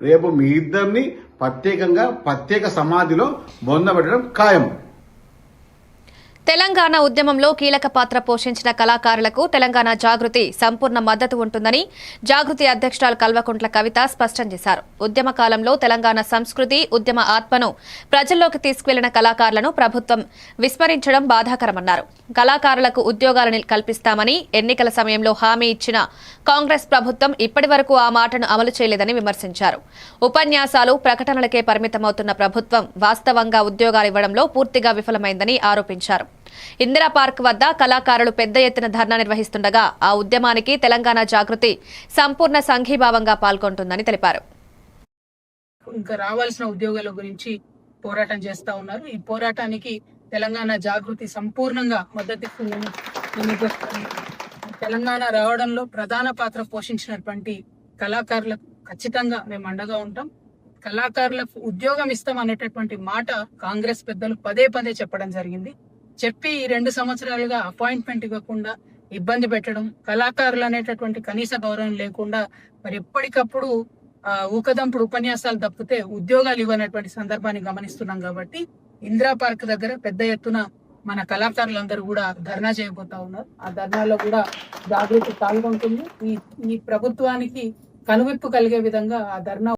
రేపు మీ ఇద్దరిని ప్రత్యేక సమాధిలో బొందబెట్టడం ఖాయం. తెలంగాణ ఉద్యమంలో కీలక పాత్ర పోషించిన కళాకారులకు తెలంగాణ జాగృతి సంపూర్ణ మద్దతు ఉంటుందని జాగృతి అధ్యక్షురాలు కల్వకుంట్ల కవిత స్పష్టం చేశారు. ఉద్యమ కాలంలో తెలంగాణ సంస్కృతి, ఉద్యమ ఆత్మను ప్రజల్లోకి తీసుకువెళ్లిన కళాకారులను ప్రభుత్వం విస్మరించడం బాధాకరమన్నారు. కళాకారులకు ఉద్యోగాలను కల్పిస్తామని ఎన్నికల సమయంలో హామీ ఇచ్చిన కాంగ్రెస్ ప్రభుత్వం ఇప్పటి వరకు ఆ మాటను అమలు చేయలేదని విమర్శించారు. ఉపన్యాసాలు, ప్రకటనలకే పరిమితమవుతున్న ప్రభుత్వం వాస్తవంగా ఉద్యోగాలు ఇవ్వడంలో పూర్తిగా విఫలమైందని ఆరోపించారు. ఇందిరా పార్క్ వద్ద కళాకారులు పెద్ద ఎత్తున ధర్నా నిర్వహిస్తుండగా ఆ ఉద్యమానికి తెలంగాణ జాగృతి సంపూర్ణ సంఘీభావంగా పాల్గొంటుందని తెలిపారు. ఇంకా రావాల్సిన ఉద్యోగాల గురించి పోరాటం చేస్తా ఉన్నారు. ఈ పోరాటానికి తెలంగాణ జాగృతి సంపూర్ణంగా మద్దతిస్తుందని తెలంగాణ రావడంలో ప్రధాన పాత్ర పోషించినటువంటి కళాకారులకు ఖచ్చితంగా మేము అండగా ఉంటాం. కళాకారులకు ఉద్యోగం ఇస్తాం అనేటటువంటి మాట కాంగ్రెస్ పెద్దలు పదే చెప్పడం జరిగింది. చెప్పి 2 సంవత్సరాలుగా అపాయింట్మెంట్ ఇవ్వకుండా ఇబ్బంది పెట్టడం, కళాకారులు అనేటటువంటి కనీస గౌరవం లేకుండా మరి ఎప్పటికప్పుడు ఊకదంపుడు ఉపన్యాసాలు తప్పితే ఉద్యోగాలు ఇవ్వనటువంటి సందర్భాన్ని గమనిస్తున్నాం. కాబట్టి ఇందిరా పార్క్ దగ్గర పెద్ద ఎత్తున మన కళాకారులందరూ కూడా ధర్నా చేయబోతా ఉన్నారు. ఆ ధర్నాలో కూడా జాగృతి పాల్గొంటుంది. ఈ ప్రభుత్వానికి కనువిప్పు కలిగే విధంగా ఆ ధర్నా